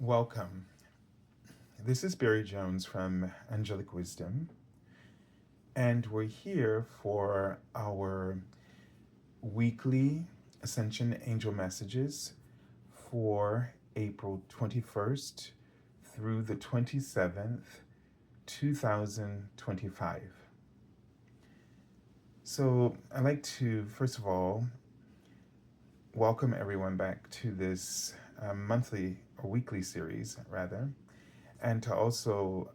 Welcome. This is Barry Jones from Angelic Wisdom, and we're here for our weekly Ascension Angel Messages for April 21st through the 27th, 2025. So, I'd like to, first of all, welcome everyone back to this monthly or weekly series, rather, and to also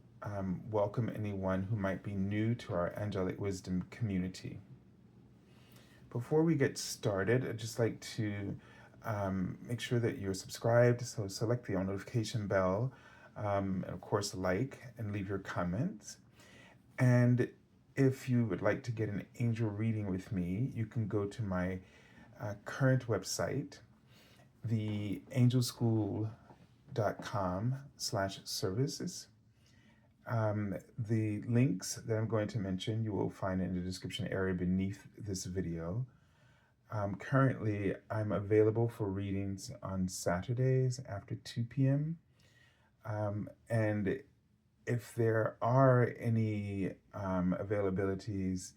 welcome anyone who might be new to our Angelic Wisdom community. Before we get started, I'd just like to make sure that you're subscribed, so select the notification bell, and of course like and leave your comments. And if you would like to get an angel reading with me, you can go to my current website, the angelschool.com/services. The links that I'm going to mention you will find in the description area beneath this video. Currently, I'm available for readings on Saturdays after 2 p.m. And if there are any availabilities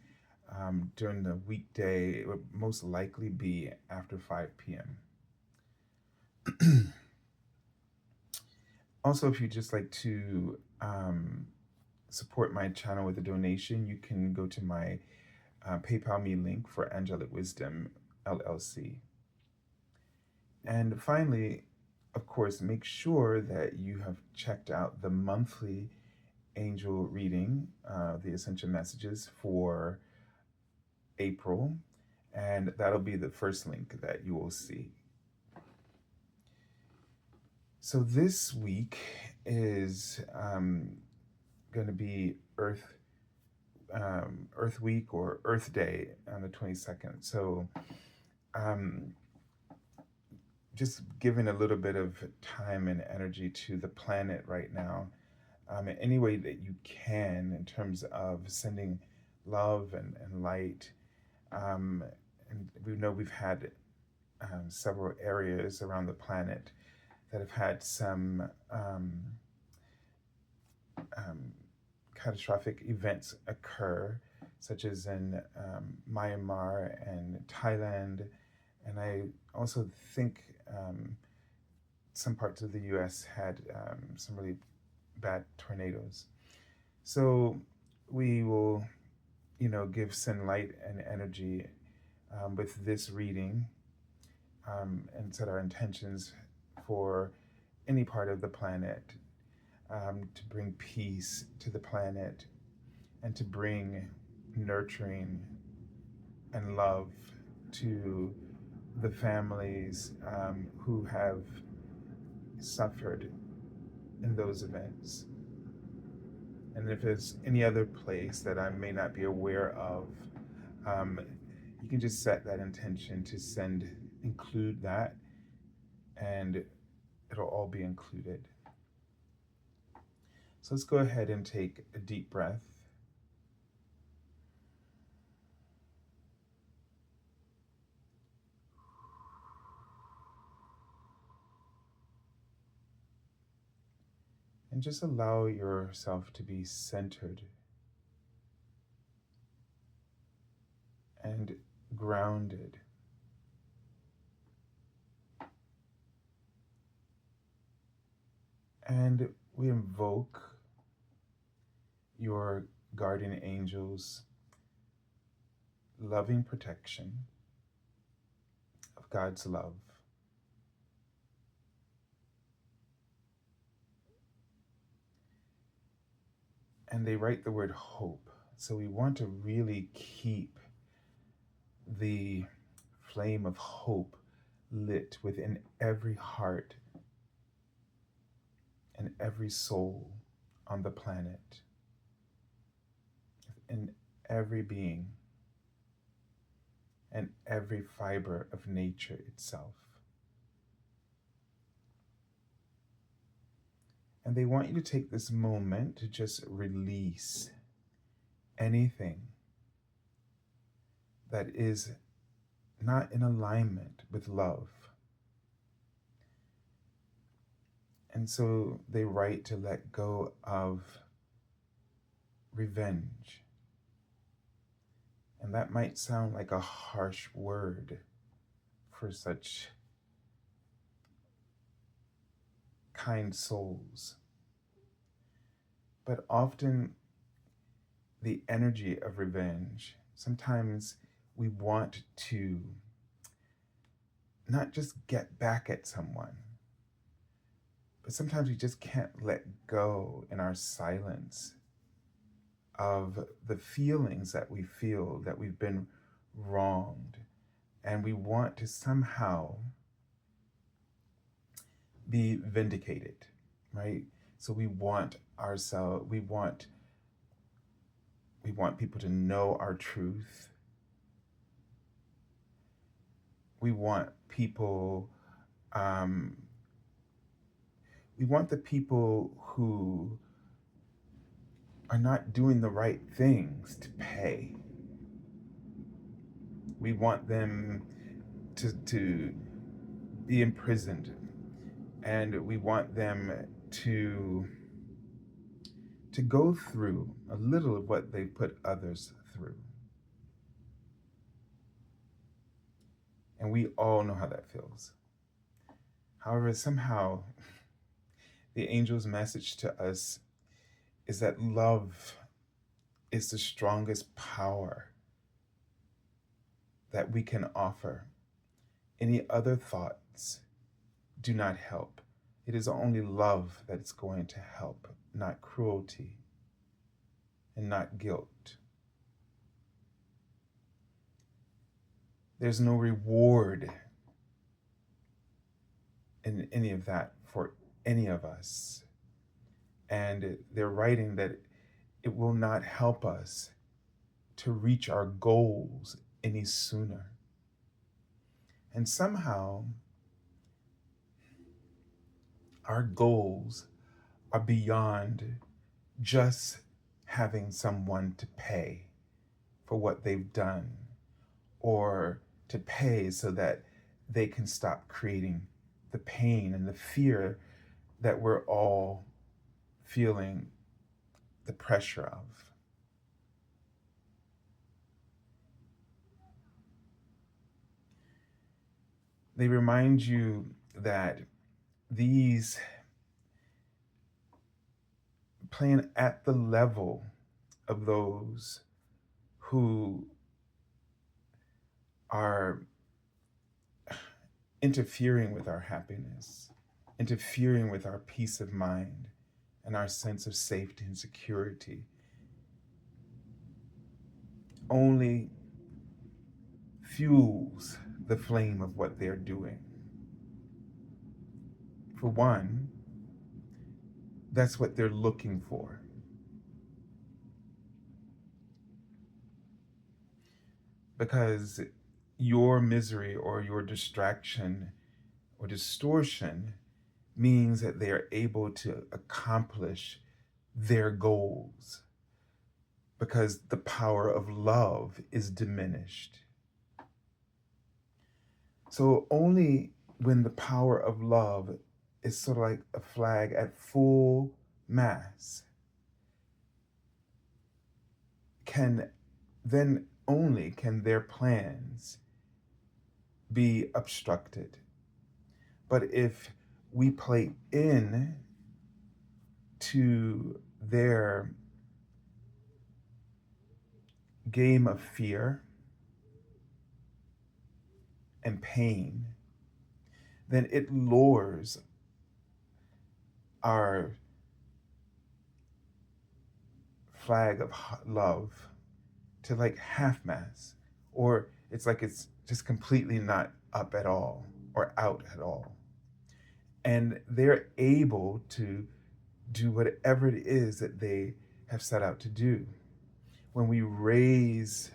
during the weekday, it would most likely be after 5 p.m. Also, if you'd just like to support my channel with a donation, you can go to my PayPal me link for Angelic Wisdom LLC. And finally, of course, make sure that you have checked out the monthly angel reading, the Ascension Messages for April, and that'll be the first link that you will see. So this week is going to be Earth Week or Earth Day on the 22nd. So just giving a little bit of time and energy to the planet right now, in any way that you can, in terms of sending love and light. And we know we've had several areas around the planet that have had some catastrophic events occur, such as in Myanmar and Thailand. And I also think some parts of the US had some really bad tornadoes. So we will, send light and energy with this reading and set our intentions for any part of the planet to bring peace to the planet and to bring nurturing and love to the families who have suffered in those events. And if there's any other place that I may not be aware of, you can just set that intention to include that, and it'll all be included. So let's go ahead and take a deep breath. And just allow yourself to be centered and grounded. And we invoke your guardian angels' loving protection of God's love. And they write the word hope. So we want to really keep the flame of hope lit within every heart and every soul on the planet, in every being and every fiber of nature itself. And they want you to take this moment to just release anything that is not in alignment with love. And so they write to let go of revenge. And that might sound like a harsh word for such kind souls. But often the energy of revenge, sometimes we want to not just get back at someone, but sometimes we just can't let go in our silence of the feelings that we feel that we've been wronged. And we want to somehow be vindicated, right? So we want ourselves, we want people to know our truth. We want people, um, we want the people who are not doing the right things to pay. We want them to be imprisoned, and we want them to go through a little of what they put others through. And we all know how that feels. However, somehow the angel's message to us is that love is the strongest power that we can offer. Any other thoughts do not help. It is only love that is going to help, not cruelty and not guilt. There's no reward in any of that for any of us. And they're writing that it will not help us to reach our goals any sooner. And somehow, our goals are beyond just having someone to pay for what they've done, or to pay so that they can stop creating the pain and the fear that we're all feeling the pressure of. They remind you that these playing at the level of those who are interfering with our happiness, interfering with our peace of mind and our sense of safety and security, only fuels the flame of what they're doing. For one, that's what they're looking for. Because your misery or your distraction or distortion means that they are able to accomplish their goals, because the power of love is diminished. So only when the power of love is sort of like a flag at full mast then only can their plans be obstructed. But if we play in to their game of fear and pain, then it lowers our flag of love to like half mast, or it's like it's just completely not up at all or out at all. And they're able to do whatever it is that they have set out to do. When we raise,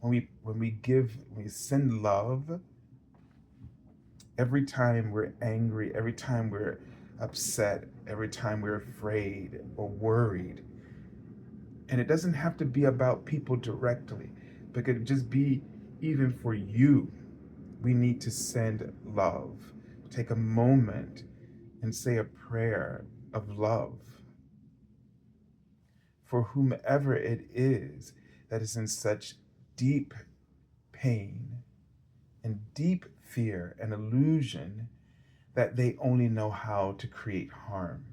when we send love, every time we're angry, every time we're upset, every time we're afraid or worried, and it doesn't have to be about people directly, but it could just be even for you, we need to send love. Take a moment and say a prayer of love for whomever it is that is in such deep pain and deep fear and illusion that they only know how to create harm.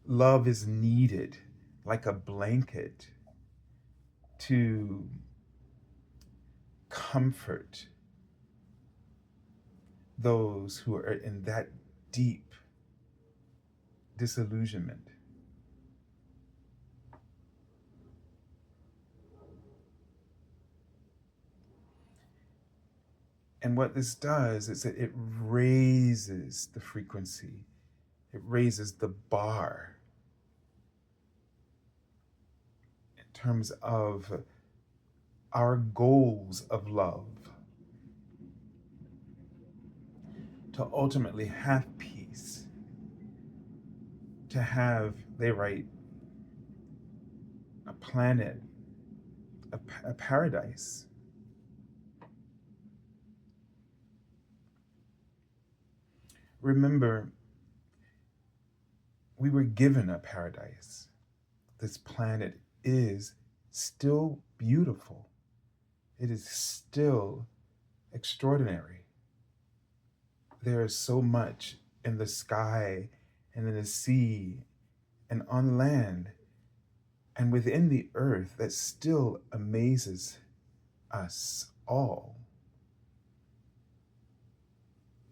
Love is needed like a blanket to comfort those who are in that deep disillusionment. And what this does is that it raises the frequency, it raises the bar in terms of our goals of love, to ultimately have peace, to have, they write, a planet, a paradise. Remember, we were given a paradise. This planet is still beautiful. It is still extraordinary. There is so much in the sky and in the sea and on land and within the earth that still amazes us all.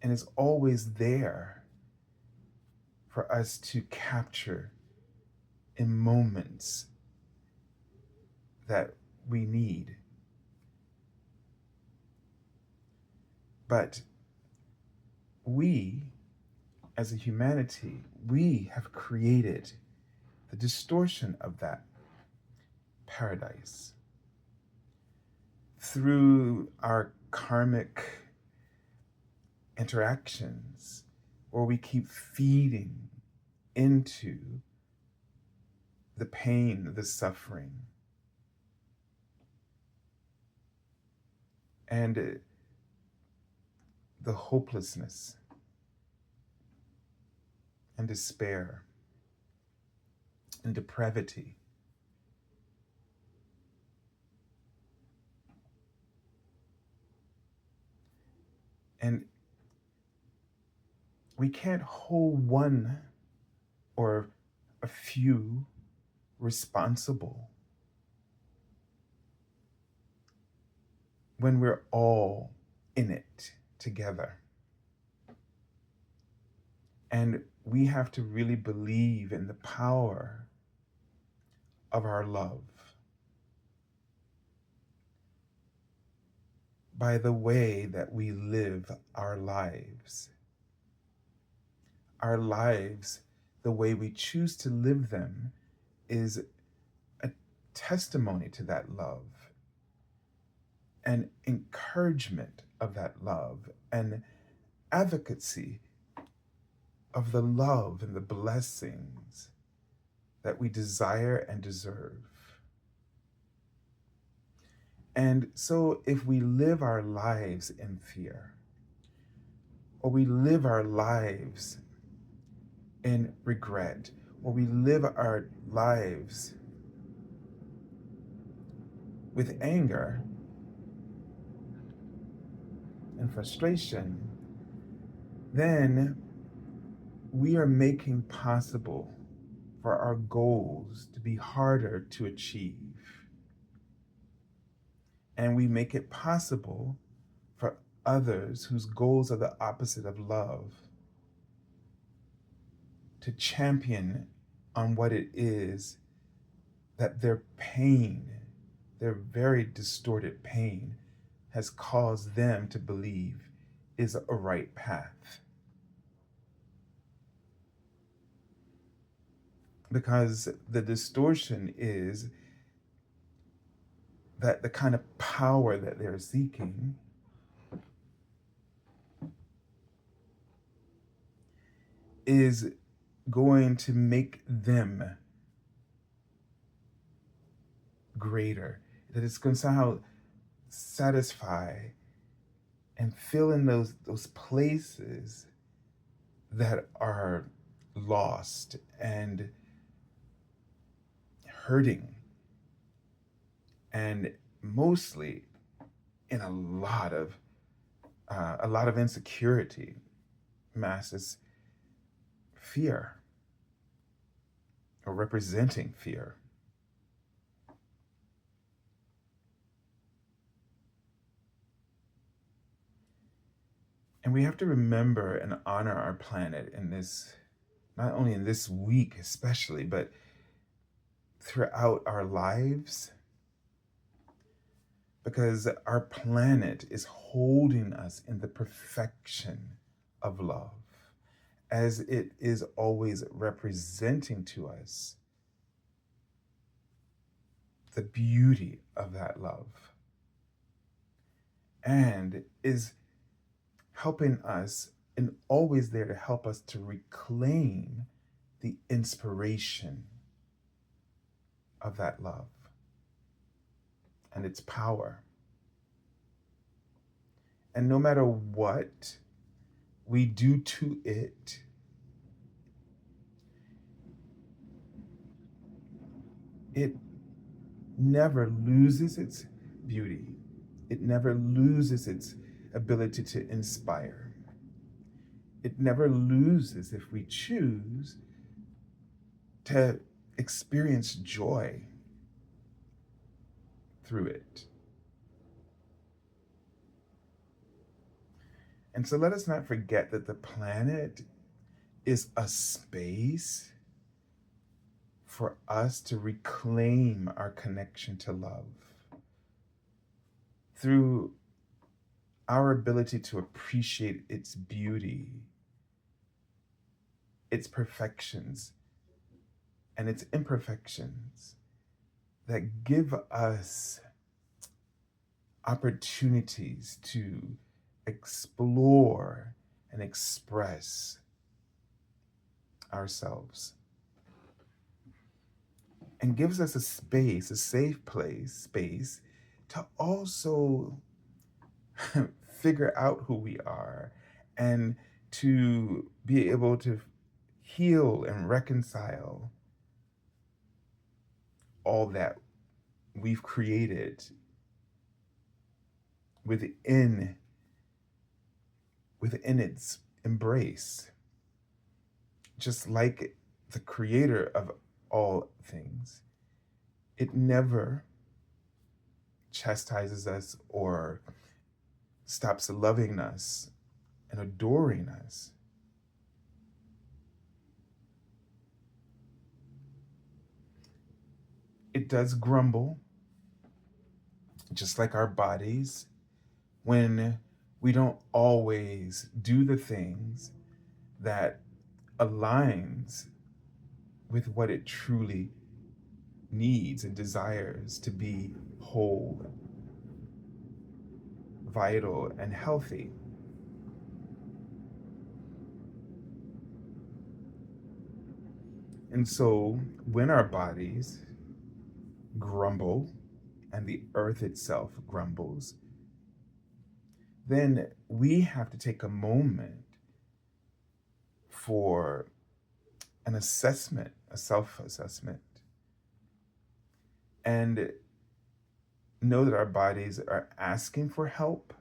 And is always there for us to capture in moments that we need. But we, as a humanity, we have created the distortion of that paradise through our karmic interactions, where we keep feeding into the pain, the suffering, and the hopelessness and despair and depravity. And we can't hold one or a few responsible when we're all in it together. And we have to really believe in the power of our love by the way that we live our lives. Our lives, the way we choose to live them, is a testimony to that love, an encouragement of that love, an advocacy of the love and the blessings that we desire and deserve. And so if we live our lives in fear, or we live our lives in regret, or we live our lives with anger and frustration, then we are making possible for our goals to be harder to achieve. And we make it possible for others whose goals are the opposite of love to champion on what it is that their pain, their very distorted pain, has caused them to believe is a right path. Because the distortion is that the kind of power that they're seeking is going to make them greater, that it's going to somehow satisfy and fill in those places that are lost and hurting, and mostly in a lot of insecurity, masses fear, or representing fear. And we have to remember and honor our planet in this, not only in this week especially, but throughout our lives, because our planet is holding us in the perfection of love, as it is always representing to us the beauty of that love, and is helping us and always there to help us to reclaim the inspiration of that love and its power. And no matter what we do to it, it never loses its beauty. It never loses its ability to inspire. It never loses if we choose to experience joy through it. And so let us not forget that the planet is a space for us to reclaim our connection to love through our ability to appreciate its beauty, its perfections, and its imperfections that give us opportunities to explore and express ourselves, and gives us a space, a safe space to also figure out who we are and to be able to heal and reconcile all that we've created within its embrace. Just like the creator of all things, it never chastises us or stops loving us and adoring us. It does grumble, just like our bodies, when we don't always do the things that aligns with what it truly needs and desires to be whole, vital, and healthy. And so when our bodies grumble and the earth itself grumbles, then we have to take a moment for an assessment, a self-assessment, and know that our bodies are asking for help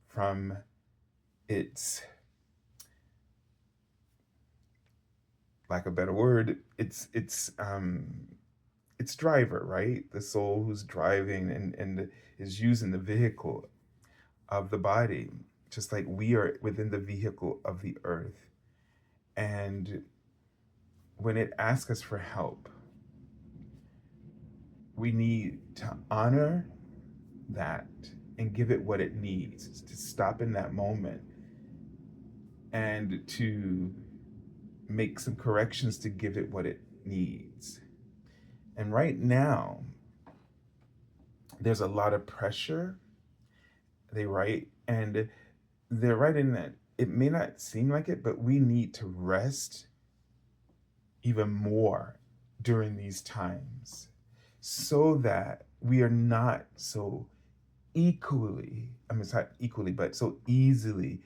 from its, lack of a better word, its driver, right? The soul who's driving and is using the vehicle of the body, just like we are within the vehicle of the earth. And when it asks us for help, we need to honor that and give it what it needs, to stop in that moment and to make some corrections to give it what it needs. And right now, there's a lot of pressure. They write, and they're writing that it may not seem like it, but we need to rest even more during these times so that we are not so equally, I mean, it's not equally, but so easily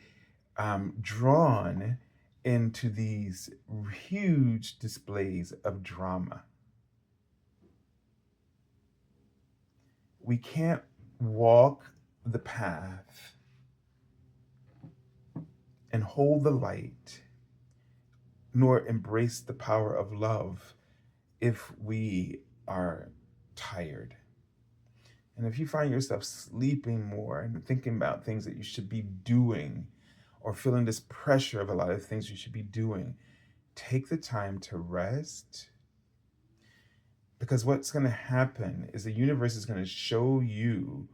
drawn into these huge displays of drama. We can't walk the path and hold the light, nor embrace the power of love if we are tired. And if you find yourself sleeping more and thinking about things that you should be doing, or feeling this pressure of a lot of things you should be doing, take the time to rest. Because what's going to happen is the universe is going to show you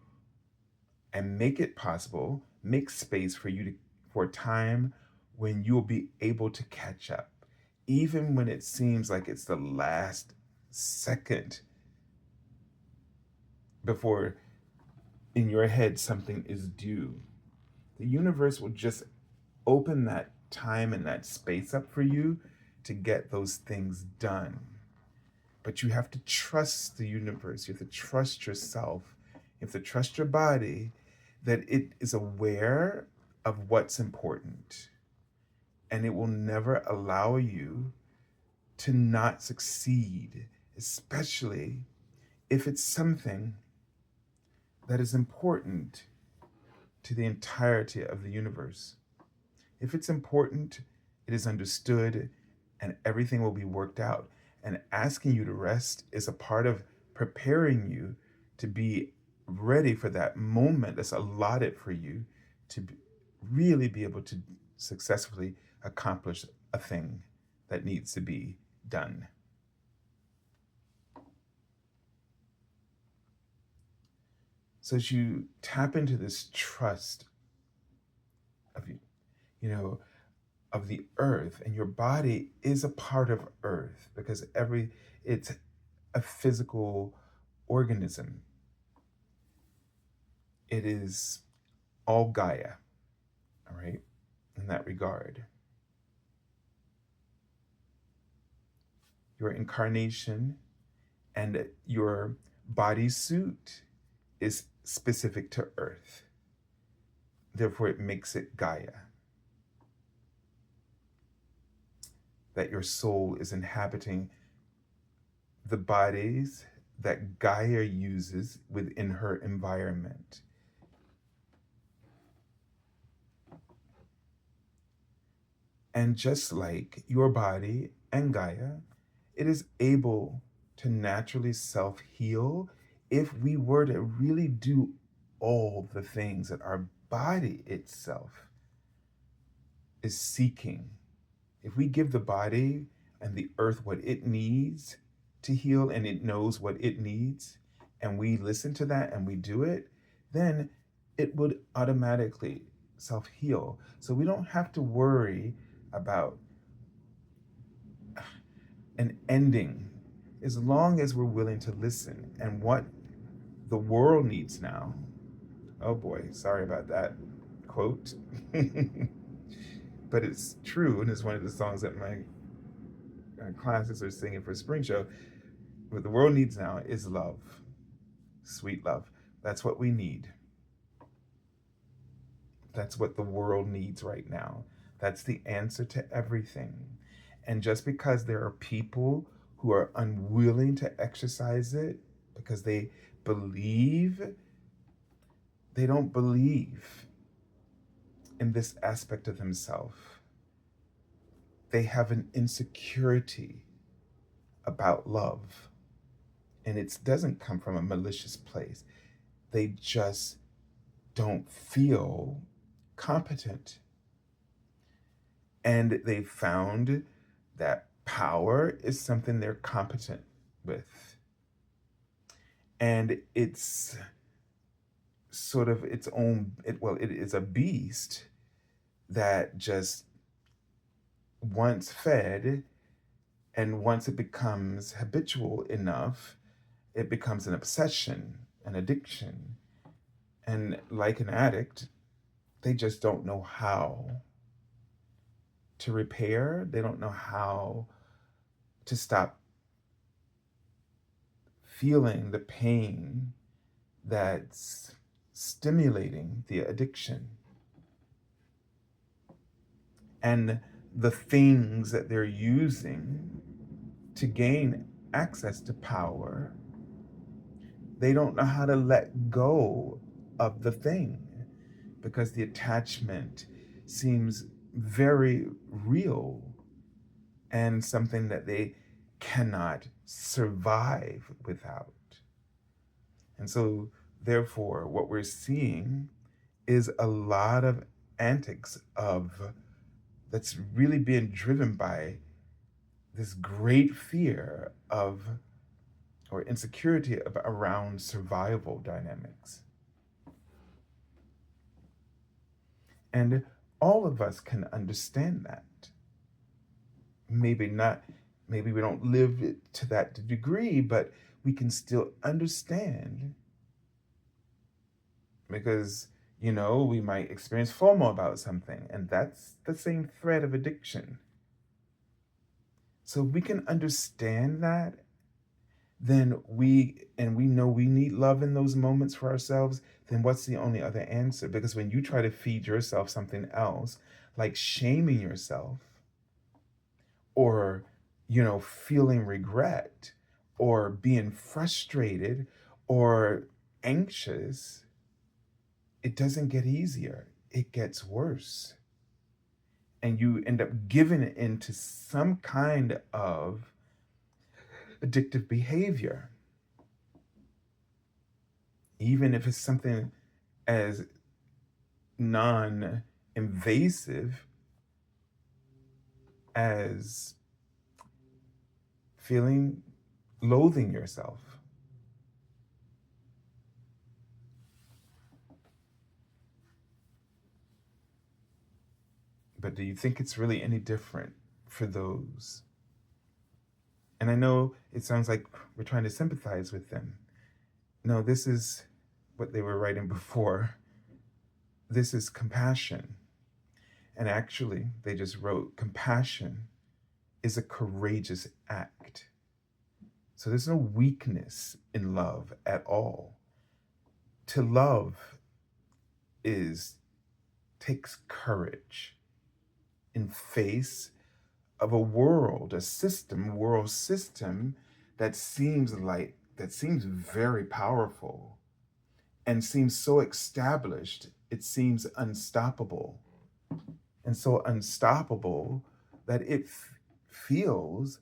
and make it possible, make space for you to, for a time when you'll be able to catch up, even when it seems like it's the last second before in your head something is due. The universe will just open that time and that space up for you to get those things done. But you have to trust the universe. You have to trust yourself. You have to trust your body that it is aware of what's important. And it will never allow you to not succeed, especially if it's something that is important to the entirety of the universe. If it's important, it is understood and everything will be worked out. And asking you to rest is a part of preparing you to be ready for that moment that's allotted for you to really be able to successfully accomplish a thing that needs to be done. So as you tap into this trust of you know, of the earth, and your body is a part of earth because it's a physical organism. It is all Gaia, all right, in that regard. Your incarnation and your bodysuit is specific to earth. Therefore, it makes it Gaia. That your soul is inhabiting the bodies that Gaia uses within her environment. And just like your body and Gaia, it is able to naturally self-heal if we were to really do all the things that our body itself is seeking. If we give the body and the earth what it needs to heal, and it knows what it needs, and we listen to that and we do it, then it would automatically self-heal. So we don't have to worry about an ending as long as we're willing to listen. And what the world needs now, oh boy, sorry about that quote, but it's true, and it's one of the songs that my classes are singing for spring show. What the world needs now is love, sweet love. That's what we need. That's what the world needs right now. That's the answer to everything. And just because there are people who are unwilling to exercise it because they don't believe in this aspect of themselves. They have an insecurity about love. And it doesn't come from a malicious place. They just don't feel competent. And they found that power is something they're competent with. And it's sort of its own, it is a beast that just once fed, and once it becomes habitual enough, it becomes an obsession, an addiction. And like an addict, they just don't know how to repair. They don't know how to stop feeling the pain that's stimulating the addiction. And the things that they're using to gain access to power, they don't know how to let go of the thing because the attachment seems very real and something that they cannot survive without. And so, therefore, what we're seeing is a lot of antics that's really being driven by this great fear of or insecurity around survival dynamics. And all of us can understand that. Maybe not, maybe we don't live it to that degree, but we can still understand because, we might experience FOMO about something, and that's the same thread of addiction. So if we can understand that, then we know we need love in those moments for ourselves, then what's the only other answer? Because when you try to feed yourself something else, like shaming yourself, or, feeling regret, or being frustrated, or anxious, it doesn't get easier. It gets worse. And you end up giving it into some kind of addictive behavior. Even if it's something as non-invasive as loathing yourself. But do you think it's really any different for those? And I know it sounds like we're trying to sympathize with them. No, this is what they were writing before. This is compassion. And actually, they just wrote, compassion is a courageous act. So there's no weakness in love at all. To love takes courage in face of a world system that seems very powerful and seems so established, it seems unstoppable. And so unstoppable that it feels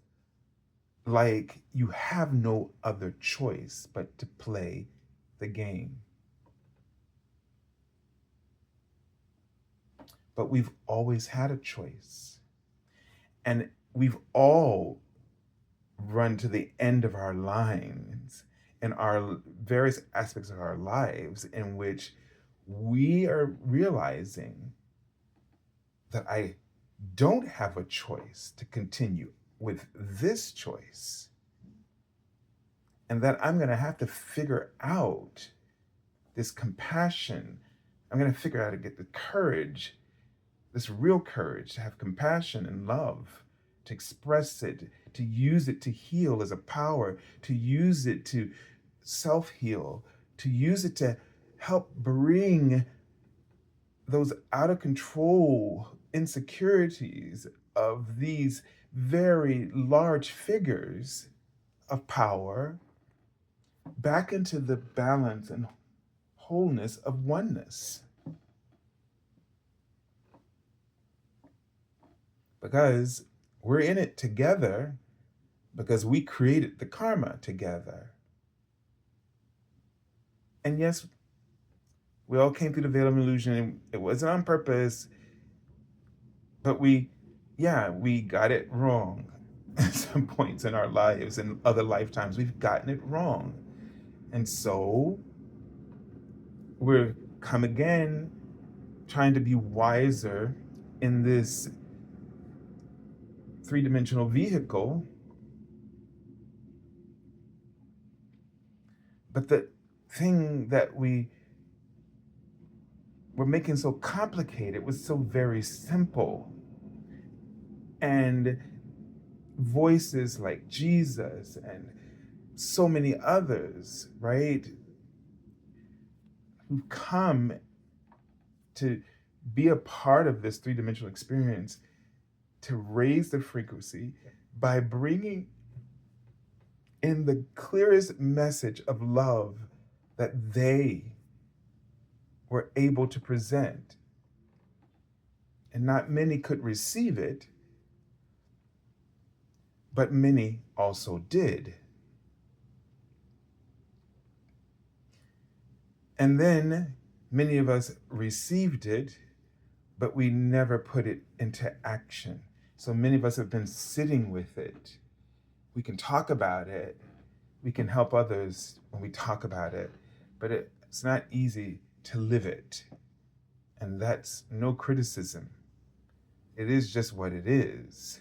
like you have no other choice but to play the game. But we've always had a choice. And we've all run to the end of our lines in our various aspects of our lives in which we are realizing that I don't have a choice to continue with this choice. And that I'm going to have to figure out this compassion. I'm going to figure out how to get the courage, this real courage to have compassion and love, to express it, to use it to heal as a power, to use it to self-heal, to use it to help bring those out of control insecurities of these very large figures of power back into the balance and wholeness of oneness. Because we're in it together, because we created the karma together. And yes, we all came through the veil of illusion. It wasn't on purpose, but we got it wrong at some points in our lives and other lifetimes. We've gotten it wrong. And so we're come again trying to be wiser in this three-dimensional vehicle. But the thing that we're making so complicated was so very simple. And voices like Jesus and so many others, right, who've come to be a part of this three-dimensional experience to raise the frequency by bringing in the clearest message of love that they were able to present. And not many could receive it, but many also did. And then many of us received it, but we never put it into action. So many of us have been sitting with it. We can talk about it. We can help others when we talk about it, but it's not easy to live it. And that's no criticism. It is just what it is.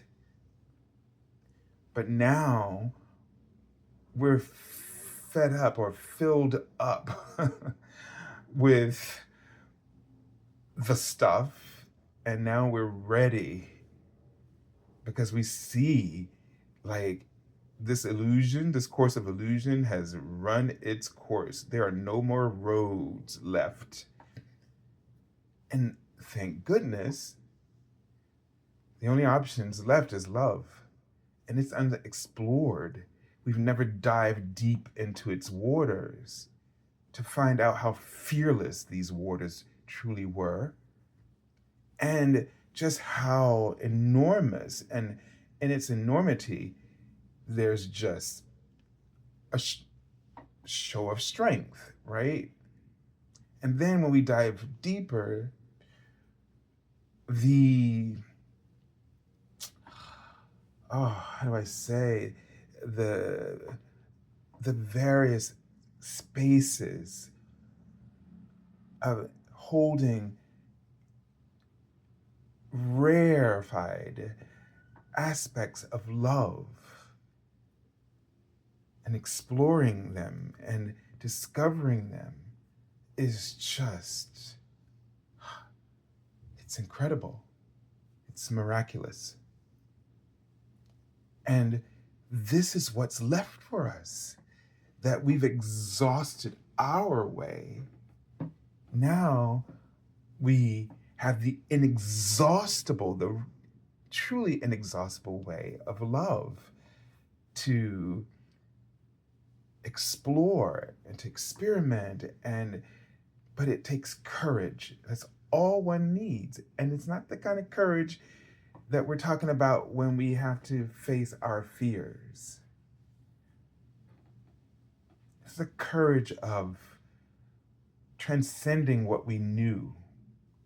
But now we're fed up or filled up with the stuff, and now we're ready because we see like this illusion, this course of illusion has run its course. There are no more roads left. And thank goodness, the only options left is love. And it's unexplored. We've never dived deep into its waters to find out how fearless these waters truly were, and just how enormous, and in its enormity, there's just a show of strength, right? And then when we dive deeper, how do I say, the various spaces of holding rarefied aspects of love and exploring them and discovering them is just, it's incredible. It's miraculous. And this is what's left for us, that we've exhausted our way. Now we have the inexhaustible, the truly inexhaustible way of love to explore and to experiment, but it takes courage. That's all one needs. And it's not the kind of courage that we're talking about when we have to face our fears. It's the courage of transcending what we knew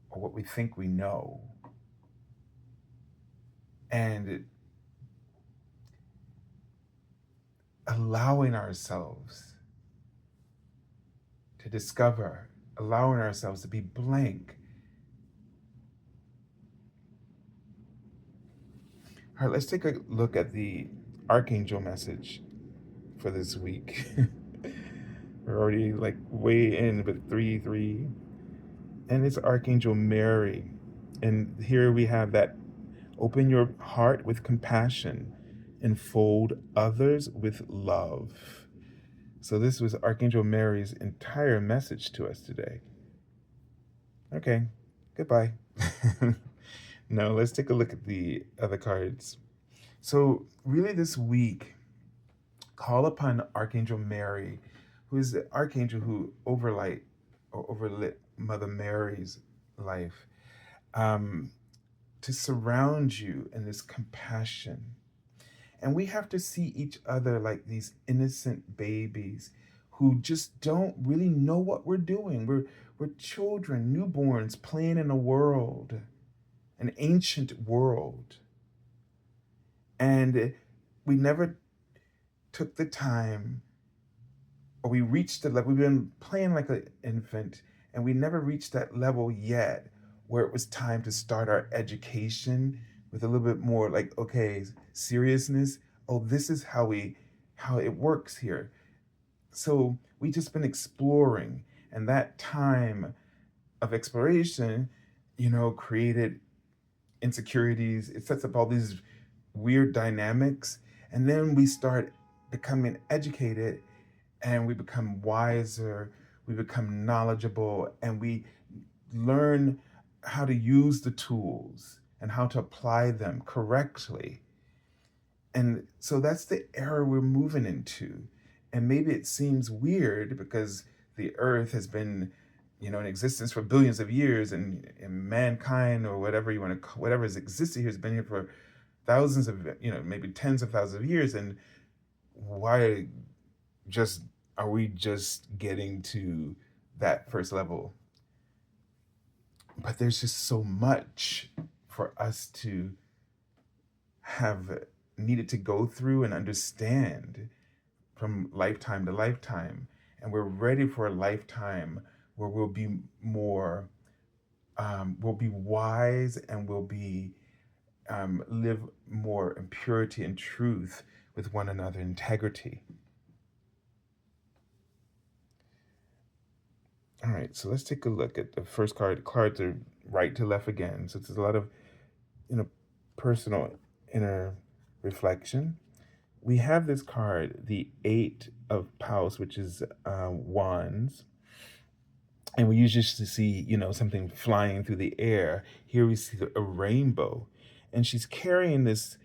or what we think we know, and allowing ourselves to discover, allowing ourselves to be blank. All right, let's take a look at the Archangel message for this week. We're already like way in with 3-3. And it's Archangel Mary. And here we have that: open your heart with compassion, enfold others with love. So this was Archangel Mary's entire message to us today. Okay, goodbye. Now let's take a look at the other cards. So really this week, call upon Archangel Mary, who is the archangel who overlit Mother Mary's life, to surround you in this compassion. And we have to see each other like these innocent babies who just don't really know what we're doing. We're children, newborns, playing in a world, an ancient world. And we never took the time, or we reached the level. We've been playing like an infant, and we never reached that level yet where it was time to start our education with a little bit more like, okay, seriousness. Oh, this is how it works here. So we just been exploring, and that time of exploration, created insecurities. It sets up all these weird dynamics, and then we start becoming educated, and we become wiser. we become knowledgeable, and we learn how to use the tools and how to apply them correctly. And so that's the era we're moving into. And maybe it seems weird because the earth has been, in existence for billions of years, and mankind, or whatever you want to, whatever has existed here, has been here for thousands of, maybe tens of thousands of years. And why just are we just getting to that first level? But there's just so much for us to have needed to go through and understand from lifetime to lifetime. And we're ready for a lifetime where we'll be more, we'll be wise, and we'll be, live more in purity and truth with one another, integrity. All right, so let's take a look at the first card. Cards are right to left again. So it's a lot of, personal inner reflection. We have this card, the Eight of Paus, which is wands. And we usually see, something flying through the air. Here we see a rainbow. And she's carrying these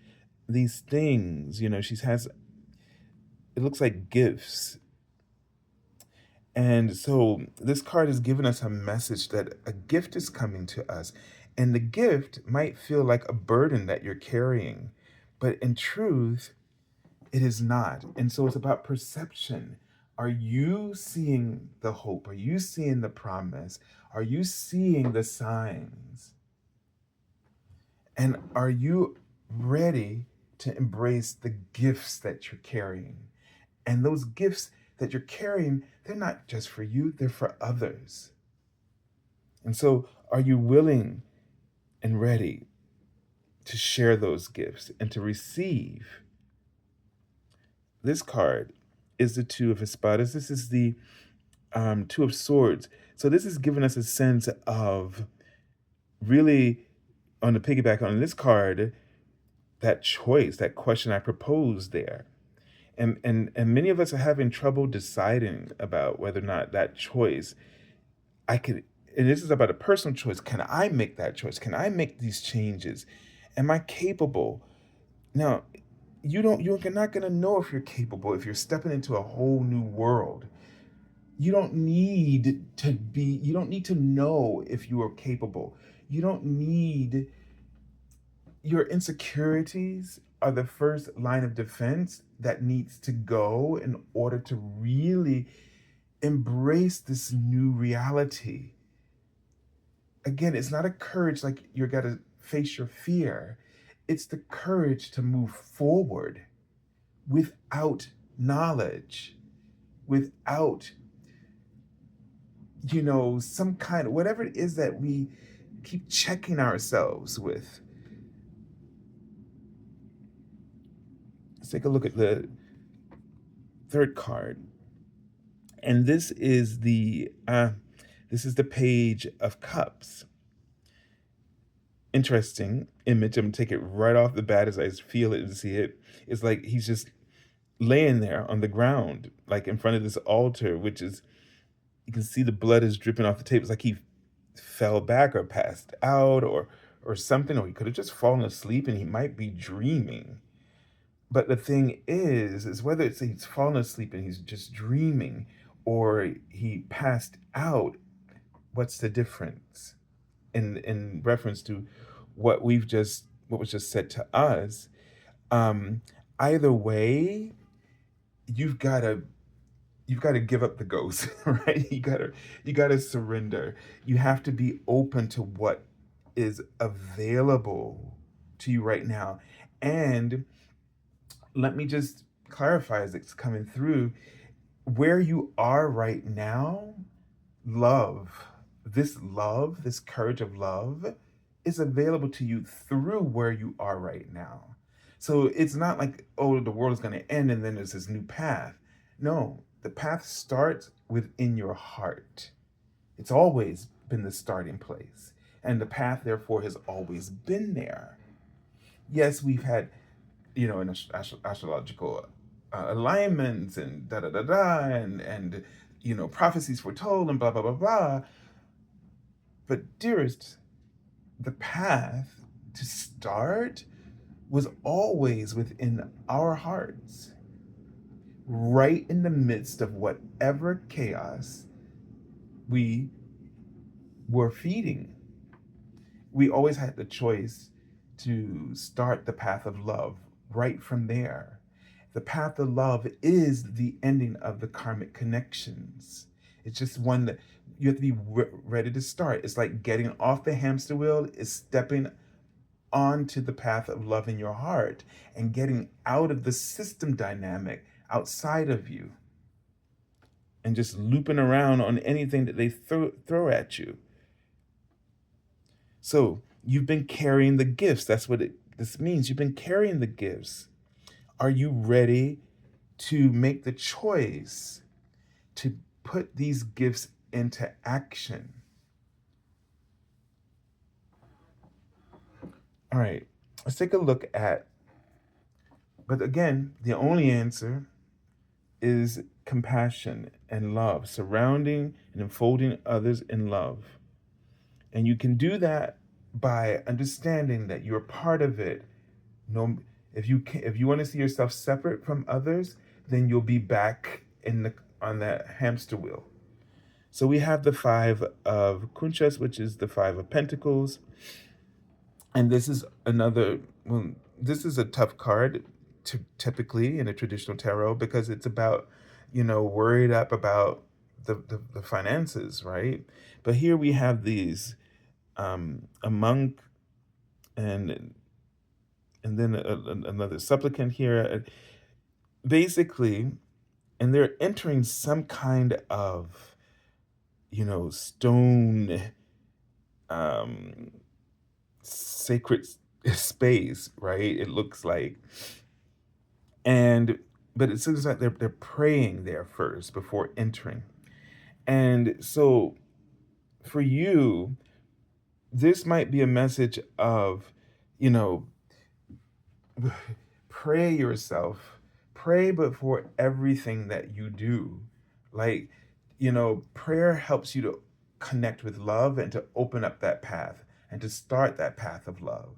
things, she has, it looks like gifts. And so this card has given us a message that a gift is coming to us. And the gift might feel like a burden that you're carrying, but in truth, it is not. And so it's about perception. Are you seeing the hope? Are you seeing the promise? Are you seeing the signs? And are you ready to embrace the gifts that you're carrying? And those gifts that you're carrying, they're not just for you, they're for others. And so are you willing and ready to share those gifts and to receive? This card is the Two of Espadas. This is the Two of Swords. So this is giving us a sense of really, on the piggyback on this card, that choice, that question I proposed there. And many of us are having trouble deciding about whether or not that choice I could, and this is about a personal choice. Can I make that choice? Can I make these changes? Am I capable? Now, you're not going to know if you're capable if you're stepping into a whole new world. You don't need to know if you are capable. You don't need, your insecurities are the first line of defense that needs to go in order to really embrace this new reality. Again, it's not a courage like you got to face your fear. It's the courage to move forward without knowledge, without, some kind of, whatever it is that we keep checking ourselves with. Let's take a look at the third card. And this is the Page of Cups. Interesting image. I'm gonna take it right off the bat as I feel it and see it. It's like he's just laying there on the ground, like in front of this altar, which is, you can see the blood is dripping off the table. It's like he fell back or passed out or something, or he could have just fallen asleep and he might be dreaming. But the thing is whether it's he's fallen asleep and he's just dreaming or he passed out, what's the difference? In reference to what was just said to us, either way, you've got to give up the ghost, right? You gotta surrender. You have to be open to what is available to you right now. And let me just clarify as it's coming through, where you are right now, this courage of love is available to you through where you are right now. So it's not like, oh, the world is going to end and then there's this new path. No, the path starts within your heart. It's always been the starting place. And the path, therefore, has always been there. Yes, we've had, in astrological alignments and and prophecies foretold and blah, blah, blah, blah. But dearest, the path to start was always within our hearts, right in the midst of whatever chaos we were feeding. We always had the choice to start the path of love right from there. The path of love is the ending of the karmic connections. It's just one that you have to be ready to start. It's like getting off the hamster wheel, is stepping onto the path of love in your heart and getting out of the system dynamic outside of you and just looping around on anything that they throw at you. So you've been carrying the gifts. That's what this means. You've been carrying the gifts. Are you ready to make the choice to put these gifts into action? All right, let's take a look at, but again, the only answer is compassion and love, surrounding and enfolding others in love. And you can do that by understanding that you're part of it. No, if you want to see yourself separate from others, then you'll be back on that hamster wheel. So we have the Five of Kunchas, which is the Five of Pentacles. And this is this is a tough card typically in a traditional tarot because it's about, worried up about the finances, right? But here we have these, a monk and then another supplicant here, basically, and they're entering some kind of, stone, sacred space, right? It looks like, but it seems like they're praying there first before entering. And so for you, this might be a message of, pray yourself, pray before everything that you do. Like, prayer helps you to connect with love and to open up that path and to start that path of love.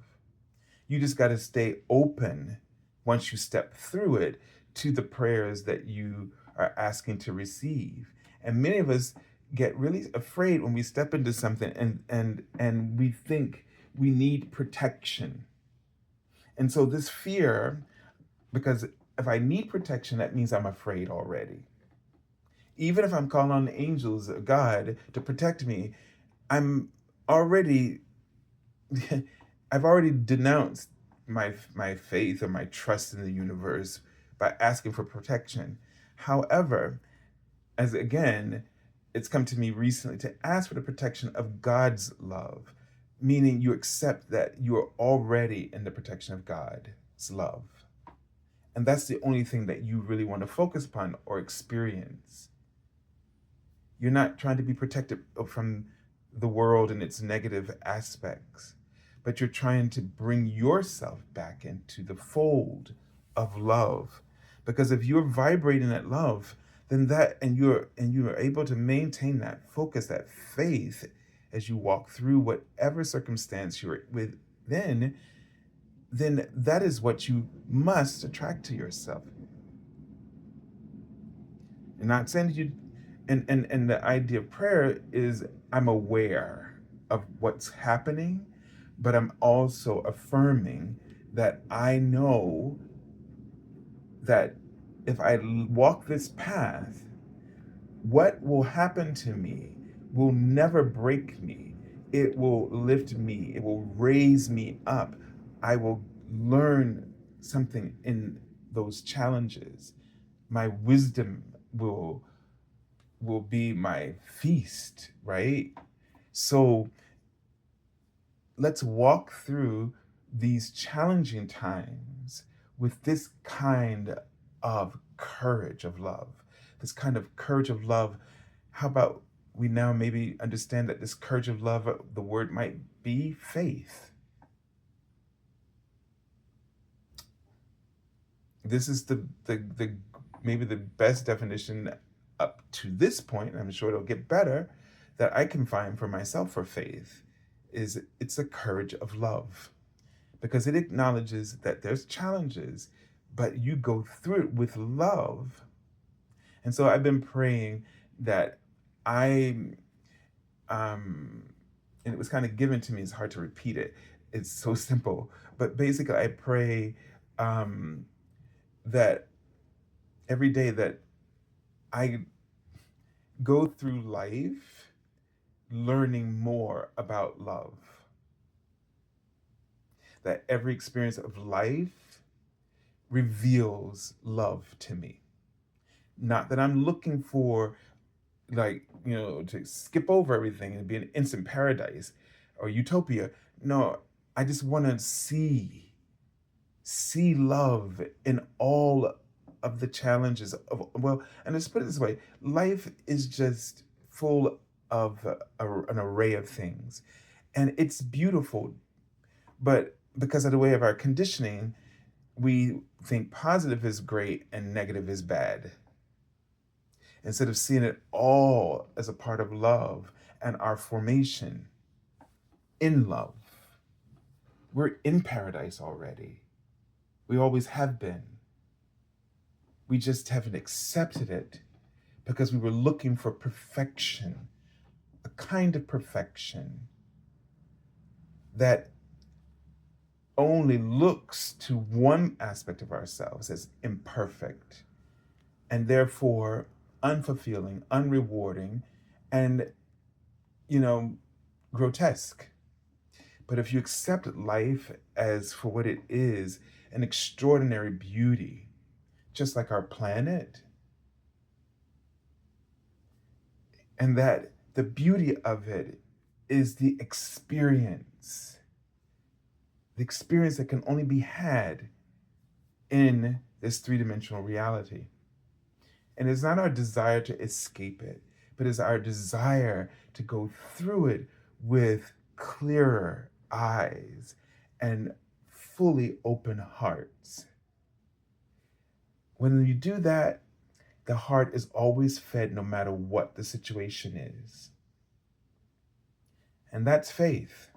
You just got to stay open once you step through it to the prayers that you are asking to receive. And many of us get really afraid when we step into something and we think we need protection. And so this fear, because if I need protection, that means I'm afraid already. Even if I'm calling on the angels of God to protect me, I'm already I've already denounced my faith or my trust in the universe by asking for protection. However, as again, it's come to me recently to ask for the protection of God's love, meaning you accept that you are already in the protection of God's love. And that's the only thing that you really want to focus upon or experience. You're not trying to be protected from the world and its negative aspects, but you're trying to bring yourself back into the fold of love. Because if you're vibrating at love, then you are able to maintain that focus, that faith as you walk through whatever circumstance you're within, then that is what you must attract to yourself. And not saying that and the idea of prayer is I'm aware of what's happening, but I'm also affirming that I know that if I walk this path, what will happen to me will never break me. It will lift me. It will raise me up. I will learn something in those challenges. My wisdom will be my feast, right? So let's walk through these challenging times with this kind of courage of love. This kind of courage of love. How about we now maybe understand that this courage of love, the word might be faith. This is the maybe the best definition up to this point, and I'm sure it'll get better, that I can find for myself for faith is it's a courage of love, because it acknowledges that there's challenges, but you go through it with love. And so I've been praying that I, and it was kind of given to me, it's hard to repeat it. It's so simple. But basically, I pray that every day that I go through life learning more about love, that every experience of life reveals love to me. Not that I'm looking for, like, to skip over everything and be an instant paradise or utopia. No, I just want to see love in all of the challenges of, well, and let's put it this way, life is just full of an array of things, and it's beautiful, but because of the way of our conditioning, we think positive is great and negative is bad, instead of seeing it all as a part of love and our formation in love. We're in paradise already. We always have been. We just haven't accepted it because we were looking for perfection, a kind of perfection that only looks to one aspect of ourselves as imperfect and therefore unfulfilling, unrewarding, and, grotesque. But if you accept life as for what it is, an extraordinary beauty, just like our planet, and that the beauty of it is the experience that can only be had in this three-dimensional reality. And it's not our desire to escape it, but it's our desire to go through it with clearer eyes and fully open hearts. When you do that, the heart is always fed no matter what the situation is. And that's faith.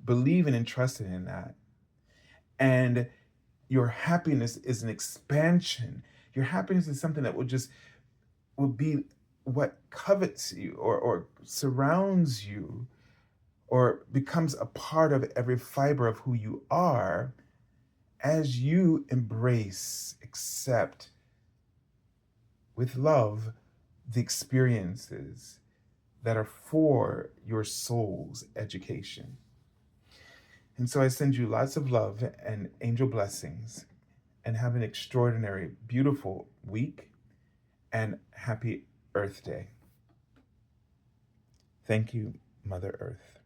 Believing and trusting in that. And your happiness is an expansion. Your happiness is something that will be what covets you or surrounds you or becomes a part of every fiber of who you are as you embrace, accept with love the experiences that are for your soul's education. And so I send you lots of love and angel blessings, and have an extraordinary, beautiful week, and happy Earth Day. Thank you, Mother Earth.